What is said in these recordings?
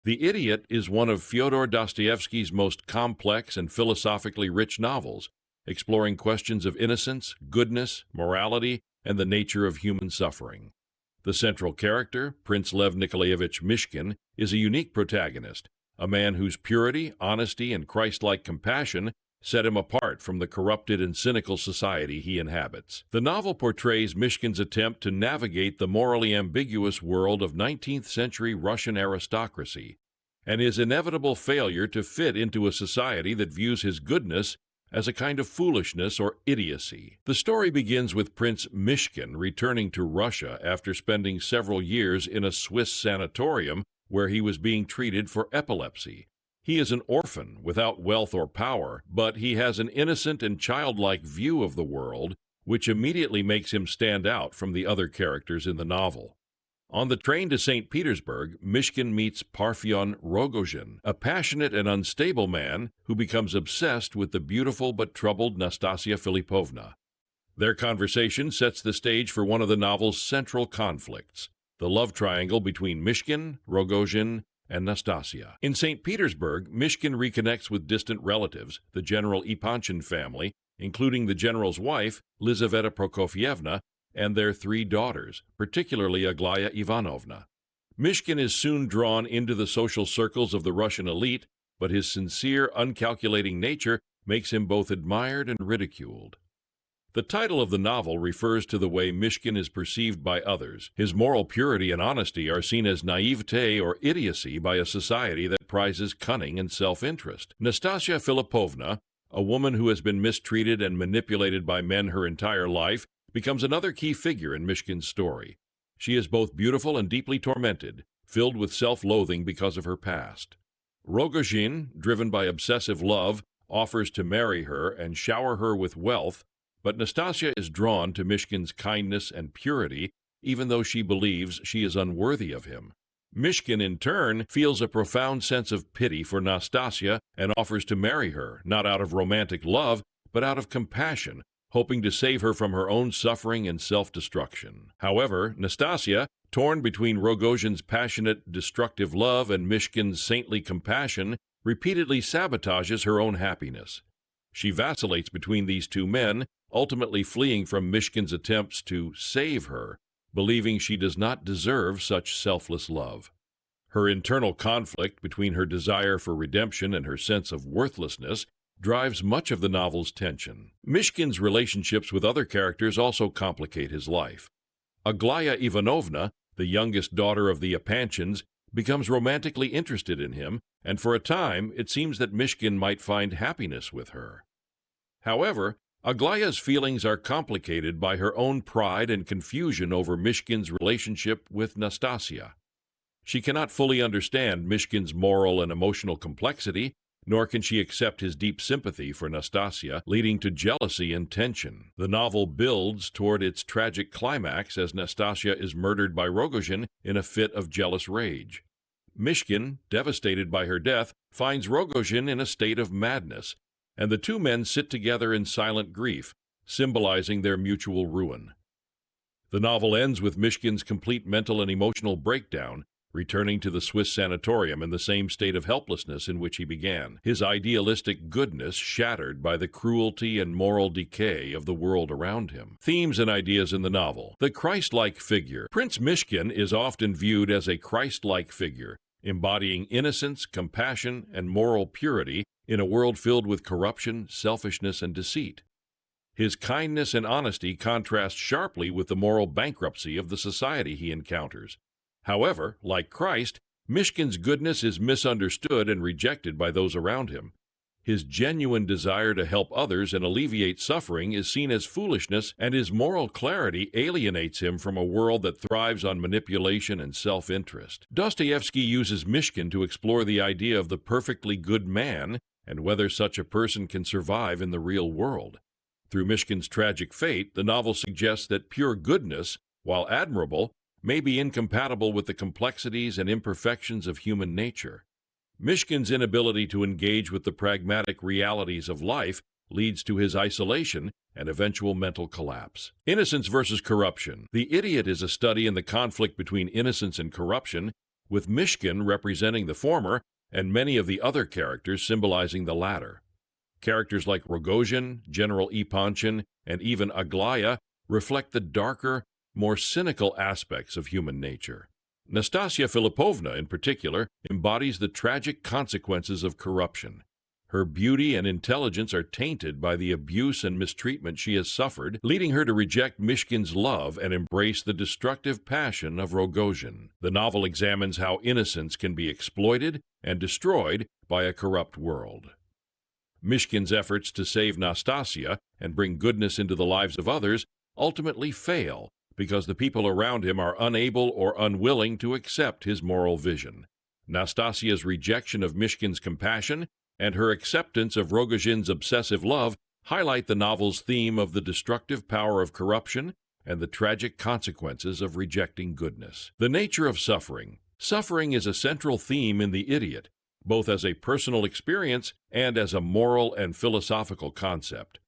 The Idiot is one of Fyodor Dostoevsky's most complex and philosophically rich novels, exploring questions of innocence, goodness, morality, and the nature of human suffering. The central character, Prince Lev Nikolaevich Myshkin, is a unique protagonist, a man whose purity, honesty, and Christ-like compassion set him apart from the corrupted and cynical society he inhabits. The novel portrays Myshkin's attempt to navigate the morally ambiguous world of 19th century Russian aristocracy and his inevitable failure to fit into a society that views his goodness as a kind of foolishness or idiocy. The story begins with Prince Myshkin returning to Russia after spending several years in a Swiss sanatorium where he was being treated for epilepsy. He is an orphan without wealth or power, but he has an innocent and childlike view of the world, which immediately makes him stand out from the other characters in the novel. On the train to St. Petersburg, Myshkin meets Parfen Rogozhin, a passionate and unstable man who becomes obsessed with the beautiful but troubled Nastasia Filipovna. Their conversation sets the stage for one of the novel's central conflicts, the love triangle between Myshkin, Rogozhin, and Nastasia. In St. Petersburg, Myshkin reconnects with distant relatives, the General Ipanchin family, including the general's wife, Lizaveta Prokofievna, and their 3 daughters, particularly Aglaya Ivanovna. Myshkin is soon drawn into the social circles of the Russian elite, but his sincere, uncalculating nature makes him both admired and ridiculed. The title of the novel refers to the way Myshkin is perceived by others. His moral purity and honesty are seen as naivete or idiocy by a society that prizes cunning and self-interest. Nastasia Filipovna, a woman who has been mistreated and manipulated by men her entire life, becomes another key figure in Myshkin's story. She is both beautiful and deeply tormented, filled with self-loathing because of her past. Rogozhin, driven by obsessive love, offers to marry her and shower her with wealth, but Nastasia is drawn to Myshkin's kindness and purity, even though she believes she is unworthy of him. Myshkin, in turn, feels a profound sense of pity for Nastasia and offers to marry her, not out of romantic love, but out of compassion, hoping to save her from her own suffering and self-destruction. However, Nastasia, torn between Rogozhin's passionate, destructive love and Myshkin's saintly compassion, repeatedly sabotages her own happiness. She vacillates between these two men, ultimately fleeing from Myshkin's attempts to save her, believing she does not deserve such selfless love. Her internal conflict between her desire for redemption and her sense of worthlessness drives much of the novel's tension. Myshkin's relationships with other characters also complicate his life. Aglaya Ivanovna, the youngest daughter of the Ipanchins, becomes romantically interested in him, and for a time it seems that Myshkin might find happiness with her. However, Aglaya's feelings are complicated by her own pride and confusion over Myshkin's relationship with Nastasia. She cannot fully understand Myshkin's moral and emotional complexity, nor can she accept his deep sympathy for Nastasia, leading to jealousy and tension. The novel builds toward its tragic climax as Nastasia is murdered by Rogozhin in a fit of jealous rage. Myshkin, devastated by her death, finds Rogozhin in a state of madness, and the two men sit together in silent grief, symbolizing their mutual ruin. The novel ends with Myshkin's complete mental and emotional breakdown, returning to the Swiss sanatorium in the same state of helplessness in which he began, his idealistic goodness shattered by the cruelty and moral decay of the world around him. Themes and ideas in the novel. The Christ-like figure. Prince Myshkin is often viewed as a Christ-like figure, embodying innocence, compassion, and moral purity in a world filled with corruption, selfishness, and deceit. His kindness and honesty contrast sharply with the moral bankruptcy of the society he encounters. However, like Christ, Myshkin's goodness is misunderstood and rejected by those around him. His genuine desire to help others and alleviate suffering is seen as foolishness, and his moral clarity alienates him from a world that thrives on manipulation and self-interest. Dostoevsky uses Myshkin to explore the idea of the perfectly good man and whether such a person can survive in the real world. Through Myshkin's tragic fate, the novel suggests that pure goodness, while admirable, may be incompatible with the complexities and imperfections of human nature. Myshkin's inability to engage with the pragmatic realities of life leads to his isolation and eventual mental collapse. Innocence versus corruption. The Idiot is a study in the conflict between innocence and corruption, with Myshkin representing the former and many of the other characters symbolizing the latter. Characters like Rogozhin, General Epanchin, and even Aglaya reflect the darker, more cynical aspects of human nature. Nastasia Filipovna, in particular, embodies the tragic consequences of corruption. Her beauty and intelligence are tainted by the abuse and mistreatment she has suffered, leading her to reject Myshkin's love and embrace the destructive passion of Rogozhin. The novel examines how innocence can be exploited and destroyed by a corrupt world. Myshkin's efforts to save Nastasia and bring goodness into the lives of others ultimately fail because the people around him are unable or unwilling to accept his moral vision. Nastasia's rejection of Myshkin's compassion and her acceptance of Rogozhin's obsessive love highlight the novel's theme of the destructive power of corruption and the tragic consequences of rejecting goodness. The nature of suffering. Suffering is a central theme in The Idiot, both as a personal experience and as a moral and philosophical concept.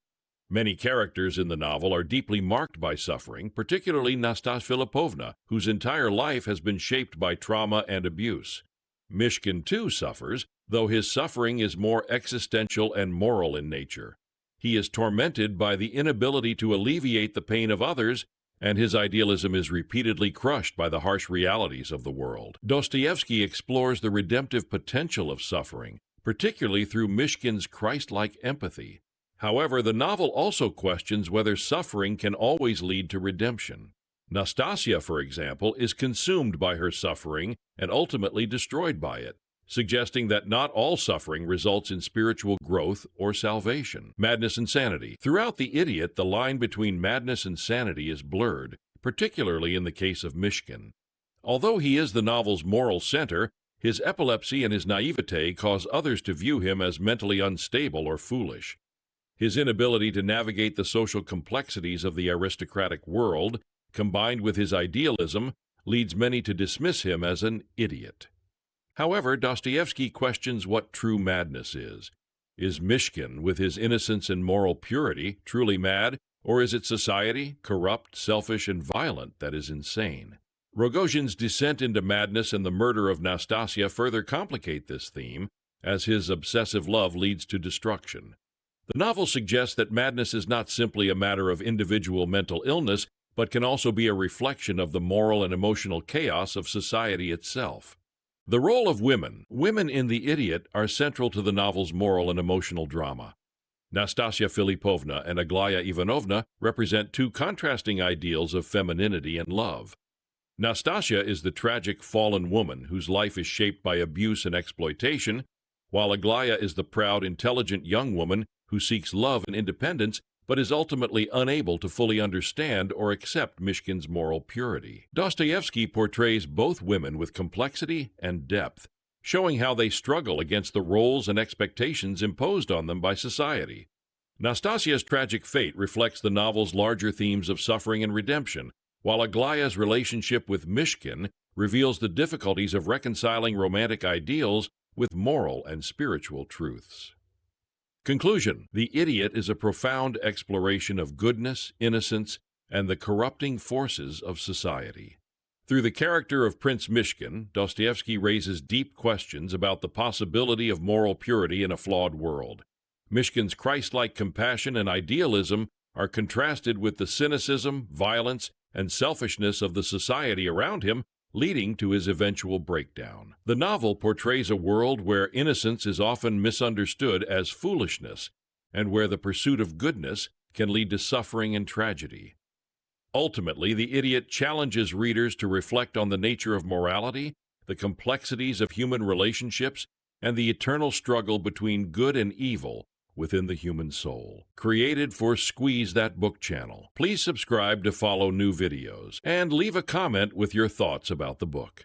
Many characters in the novel are deeply marked by suffering, particularly Nastasia Filipovna, whose entire life has been shaped by trauma and abuse. Myshkin, too, suffers, though his suffering is more existential and moral in nature. He is tormented by the inability to alleviate the pain of others, and his idealism is repeatedly crushed by the harsh realities of the world. Dostoevsky explores the redemptive potential of suffering, particularly through Myshkin's Christ-like empathy. However, the novel also questions whether suffering can always lead to redemption. Nastasia, for example, is consumed by her suffering and ultimately destroyed by it, suggesting that not all suffering results in spiritual growth or salvation. Madness and sanity. Throughout The Idiot, the line between madness and sanity is blurred, particularly in the case of Myshkin. Although he is the novel's moral center, his epilepsy and his naivete cause others to view him as mentally unstable or foolish. His inability to navigate the social complexities of the aristocratic world, combined with his idealism, leads many to dismiss him as an idiot. However, Dostoevsky questions what true madness is. Is Myshkin, with his innocence and moral purity, truly mad, or is it society, corrupt, selfish, and violent, that is insane? Rogozhin's descent into madness and the murder of Nastasia further complicate this theme, as his obsessive love leads to destruction. The novel suggests that madness is not simply a matter of individual mental illness, but can also be a reflection of the moral and emotional chaos of society itself. The role of women. Women in The Idiot are central to the novel's moral and emotional drama. Nastasia Filipovna and Aglaya Ivanovna represent two contrasting ideals of femininity and love. Nastasia is the tragic fallen woman whose life is shaped by abuse and exploitation, while Aglaya is the proud, intelligent young woman who seeks love and independence but is ultimately unable to fully understand or accept Myshkin's moral purity. Dostoevsky portrays both women with complexity and depth, showing how they struggle against the roles and expectations imposed on them by society. Nastasia's tragic fate reflects the novel's larger themes of suffering and redemption, while Aglaya's relationship with Myshkin reveals the difficulties of reconciling romantic ideals with moral and spiritual truths. Conclusion. The Idiot is a profound exploration of goodness, innocence, and the corrupting forces of society. Through the character of Prince Myshkin, Dostoevsky raises deep questions about the possibility of moral purity in a flawed world. Myshkin's Christ-like compassion and idealism are contrasted with the cynicism, violence, and selfishness of the society around him, leading to his eventual breakdown. The novel portrays a world where innocence is often misunderstood as foolishness, and where the pursuit of goodness can lead to suffering and tragedy. Ultimately, The Idiot challenges readers to reflect on the nature of morality, the complexities of human relationships, and the eternal struggle between good and evil within the human soul. Created for Squeeze That Book channel. Please subscribe to follow new videos and leave a comment with your thoughts about the book.